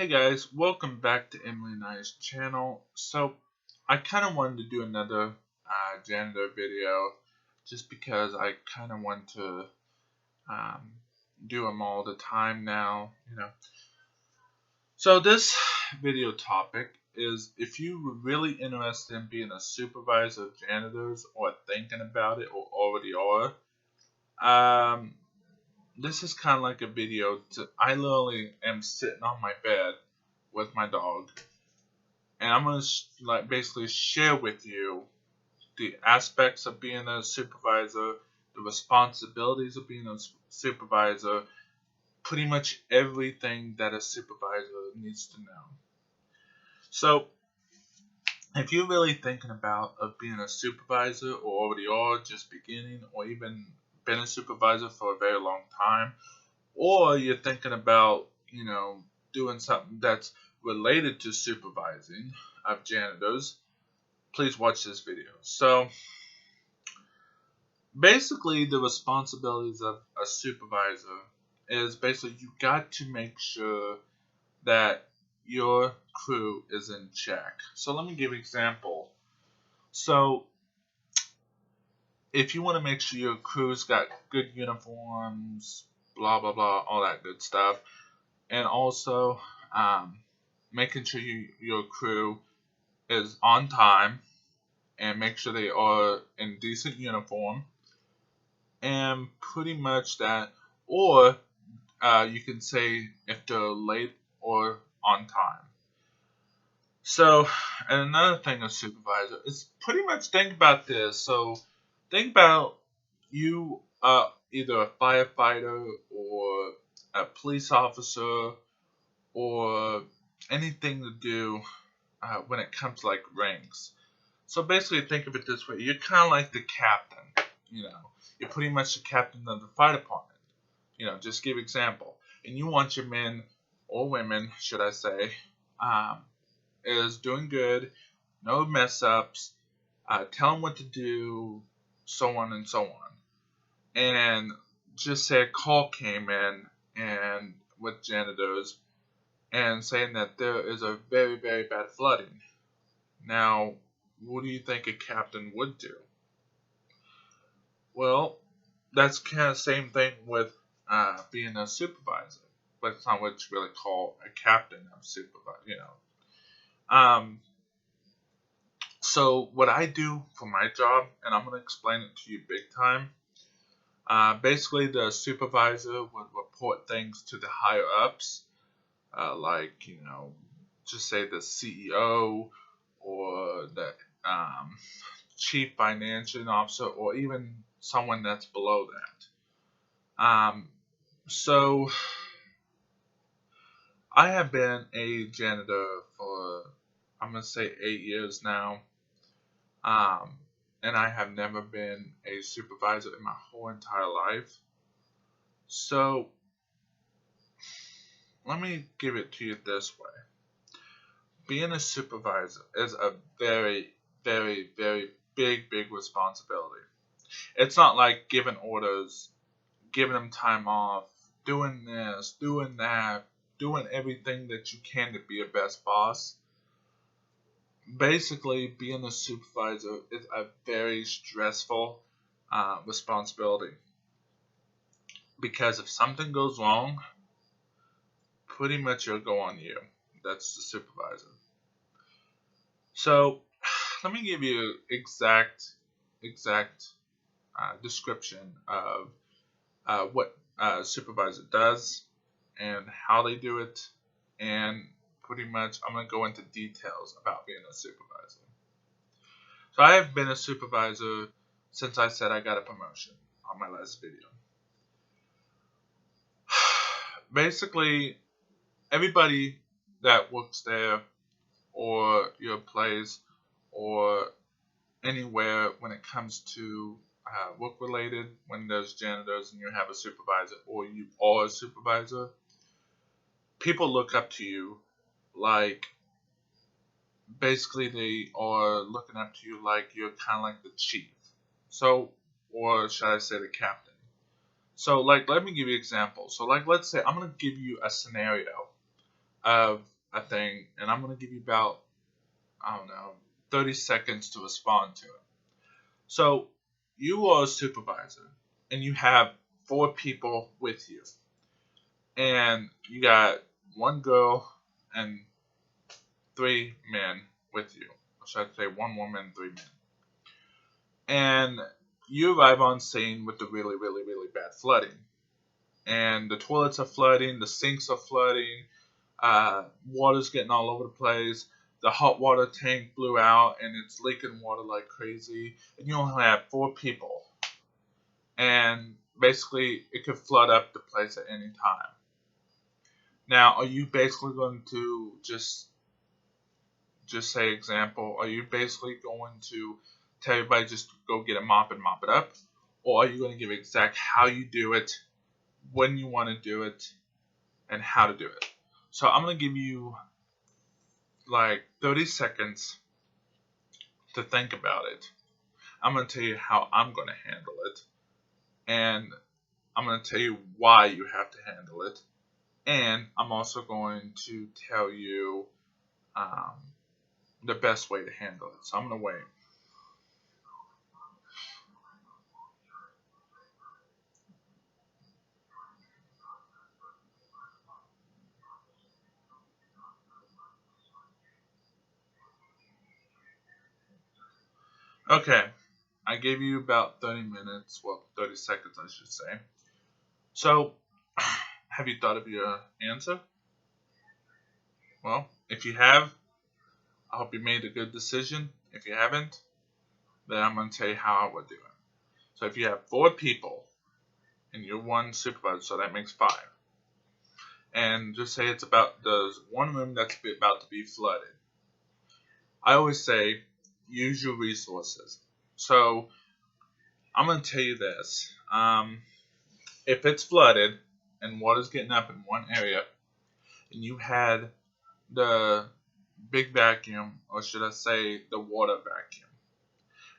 Hey guys, welcome back to Emily and I's channel. So, I kind of wanted to do another janitor video just because I kind of want to um, do them all the time now. So, this video topic is if you were really interested in being a supervisor of janitors or thinking about it or already are, this is kind of like a video I literally am sitting on my bed with my dog, and I'm going to basically share with you the aspects of being a supervisor, the responsibilities of being a supervisor, pretty much everything that a supervisor needs to know. So, if you're really thinking about of being a supervisor or already are just beginning or even been a supervisor for a very long time, or you're thinking about, doing something that's related to supervising of janitors, please watch this video. So, basically, the responsibilities of a supervisor is basically you got to make sure that your crew is in check. So, let me give an example. So, if you want to make sure your crew's got good uniforms, blah blah blah, all that good stuff, and also making sure your crew is on time and make sure they are in decent uniform and pretty much that, or you can say if they're late or on time. So, and another thing, a supervisor is pretty much think about this. So, think about you either a firefighter or a police officer or anything to do when it comes to like ranks. So basically, think of it this way: you're kind of like the captain. You're pretty much the captain of the fire department. Just give example, and you want your men or women, should I say, um, is doing good, no mess ups, tell them what to do, so on and so on. And just say a call came in and with janitors and saying that there is a very, very bad flooding. Now, what do you think a captain would do? Well, that's kind of the same thing with being a supervisor, but it's not what you really call a captain of supervisor. Um, so what I do for my job, and I'm going to explain it to you big time. Basically, the supervisor would report things to the higher ups, like just say the CEO or the chief financial officer, or even someone that's below that. So I have been a janitor for, I'm gonna say, 8 years now. And I have never been a supervisor in my whole entire life. So let me give it to you this way. Being a supervisor is a very, very, very big responsibility. It's not like giving orders, giving them time off, doing this, doing that, doing everything that you can to be a best boss. Basically, being a supervisor is a very stressful responsibility, because if something goes wrong, pretty much it'll go on you. That's the supervisor. So, let me give you exact description of what a supervisor does and how they do it, and pretty much I'm going to go into details about being a supervisor. So I have been a supervisor since I said I got a promotion on my last video. Basically, everybody that works there or your place or anywhere when it comes to work related, when there's janitors and you have a supervisor or you are a supervisor, people look up to you like, basically they are looking up to you like you're kind of like the chief. So, or should I say the captain? So, like, let me give you an example. So, like, let's say I'm going to give you a scenario. of a thing, and I'm going to give you about, I don't know, 30 seconds to respond to it. So, you are a supervisor, and you have 4 people with you, and you got 1 girl and 3 men with you. Or should I say 1 woman, 3 men? And you arrive on scene with the really, really, really bad flooding. And the toilets are flooding, the sinks are flooding, water's getting all over the place. The hot water tank blew out and it's leaking water like crazy. And you only have 4 people. And basically, it could flood up the place at any time. Now, are you basically going to just say example? Are you basically going to tell everybody just to go get a mop and mop it up? Or are you going to give exact how you do it, when you want to do it, and how to do it? So I'm going to give you like 30 seconds to think about it. I'm going to tell you how I'm going to handle it. And I'm going to tell you why you have to handle it. And I'm also going to tell you the best way to handle it. So I'm going to wait. Okay, I gave you about 30 minutes, well, 30 seconds, I should say. So, have you thought of your answer? Well, if you have, I hope you made a good decision. If you haven't, then I'm going to tell you how I would do it. So, if you have 4 people and you're one supervisor, so that makes 5. And just say it's about there's one room that's about to be flooded. I always say use your resources. So, I'm going to tell you this. If it's flooded and water's getting up in one area, and you had the big vacuum, or should I say the water vacuum,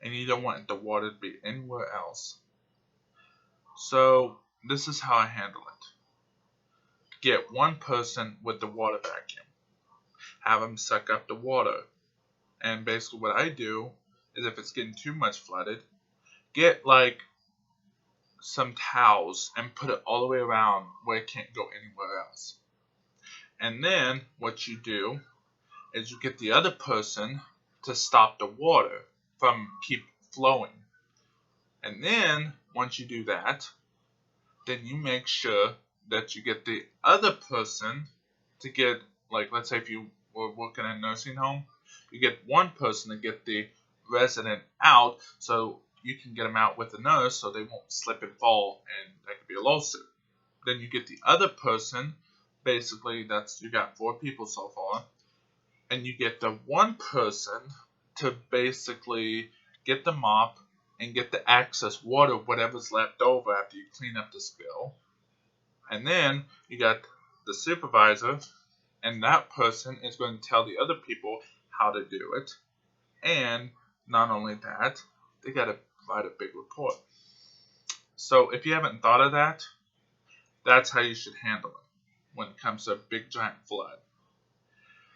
and you don't want the water to be anywhere else. So this is how I handle it. Get one person with the water vacuum. Have them suck up the water. And basically what I do is if it's getting too much flooded, get like some towels and put it all the way around where it can't go anywhere else. And then what you do is you get the other person to stop the water from keep flowing. And then once you do that, then you make sure that you get the other person to get, like, let's say if you were working in a nursing home, you get one person to get the resident out so you can get them out with the nurse so they won't slip and fall and that could be a lawsuit. Then you get the other person, basically you got 4 people so far, and you get the one person to basically get the mop and get the excess water, whatever's left over after you clean up the spill. And then you got the supervisor, and that person is going to tell the other people how to do it. And not only that, they got to write a big report. So if you haven't thought of that, that's how you should handle it when it comes to a big giant flood.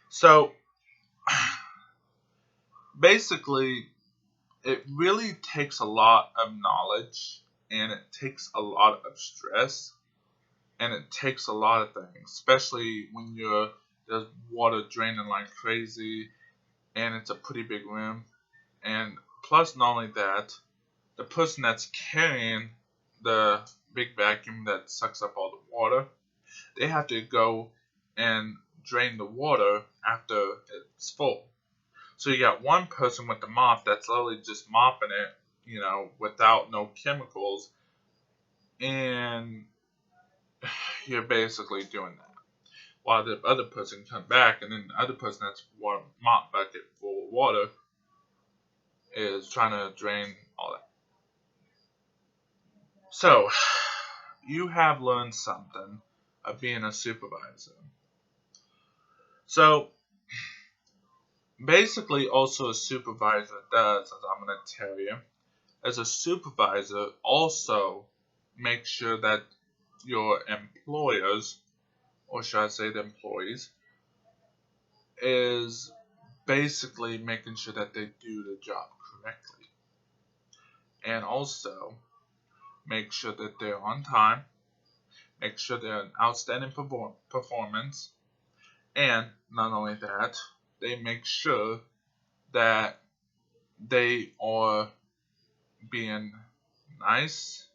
So basically, it really takes a lot of knowledge and it takes a lot of stress and it takes a lot of things, especially when there's water draining like crazy and it's a pretty big room. And plus, not only that, the person that's carrying the big vacuum that sucks up all the water, they have to go and drain the water after it's full. So you got one person with the mop that's literally just mopping it, without no chemicals, and you're basically doing that. While the other person comes back, and then the other person that's mop bucket full of water is trying to drain all that. So, you have learned something of being a supervisor. So, basically, also a supervisor does, as I'm going to tell you, as a supervisor also make sure that your employers, or should I say the employees, is basically making sure that they do the job correctly, and also make sure that they're on time, make sure they're an outstanding performance, and not only that, they make sure that they are being nice,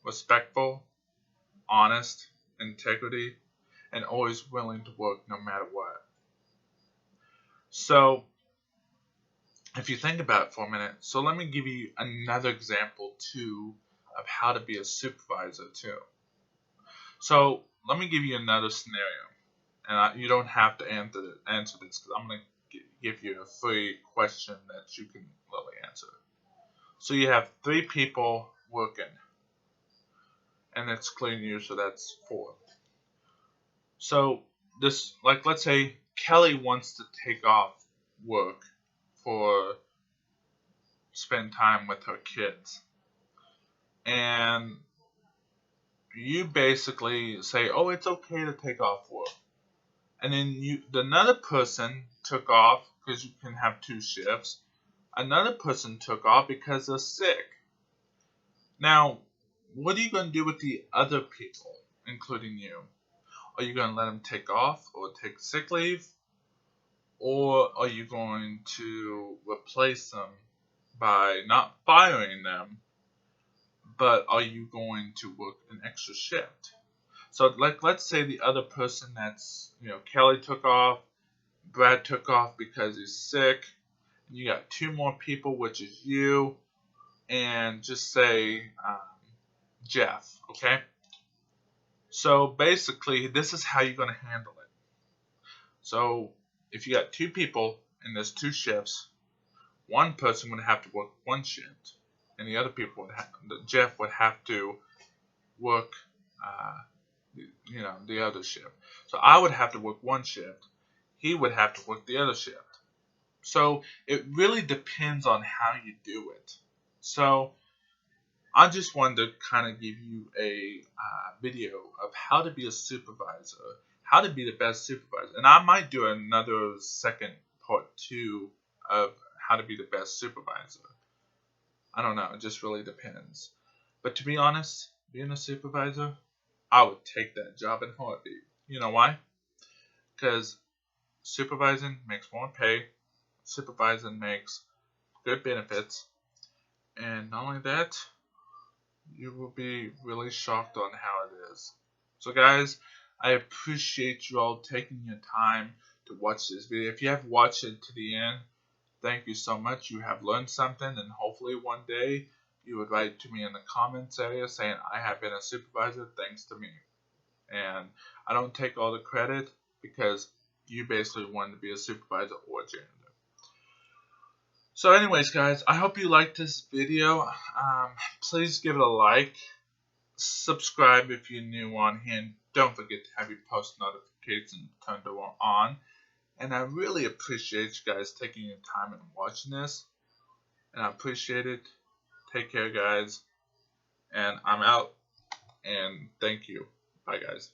respectful, honest, integrity, and always willing to work no matter what. So, if you think about it for a minute, so let me give you another example too of how to be a supervisor too. So, let me give you another scenario, and you don't have to answer this because I'm going to give you a free question that you can really answer. So you have 3 people working, and it's clean you, so that's 4. So this, like, let's say Kelly wants to take off work for spend time with her kids, and you basically say, "Oh, it's okay to take off work," and then another person took off because you can have 2 shifts. Another person took off because they're sick. Now, what are you going to do with the other people, including you? Are you going to let them take off or take sick leave? Or are you going to replace them by not firing them, but are you going to work an extra shift? So, like, let's say the other person Kelly took off, Brad took off because he's sick, and you got 2 more people, which is you, and just say Jeff, okay? So basically, this is how you're going to handle it. So if you got 2 people and there's 2 shifts, one person would have to work 1 shift, and the other people Jeff would have to work, the other shift. So I would have to work 1 shift. He would have to work the other shift. So it really depends on how you do it. So I just wanted to kind of give you a video of how to be a supervisor, how to be the best supervisor. And I might do another second part 2 of how to be the best supervisor. I don't know. It just really depends. But to be honest, being a supervisor, I would take that job in a heartbeat. You know why? Because supervising makes more pay. Supervising makes good benefits. And not only that, you will be really shocked on how it is. So guys, I appreciate you all taking your time to watch this video. If you have watched it to the end, thank you so much. You have learned something, and hopefully one day you would write to me in the comments area saying I have been a supervisor thanks to me. And I don't take all the credit because you basically wanted to be a supervisor or a janitor. So anyways, guys, I hope you liked this video. Please give it a like. Subscribe if you're new on here. And don't forget to have your post notifications turned on. And I really appreciate you guys taking your time and watching this. And I appreciate it. Take care, guys. And I'm out. And thank you. Bye, guys.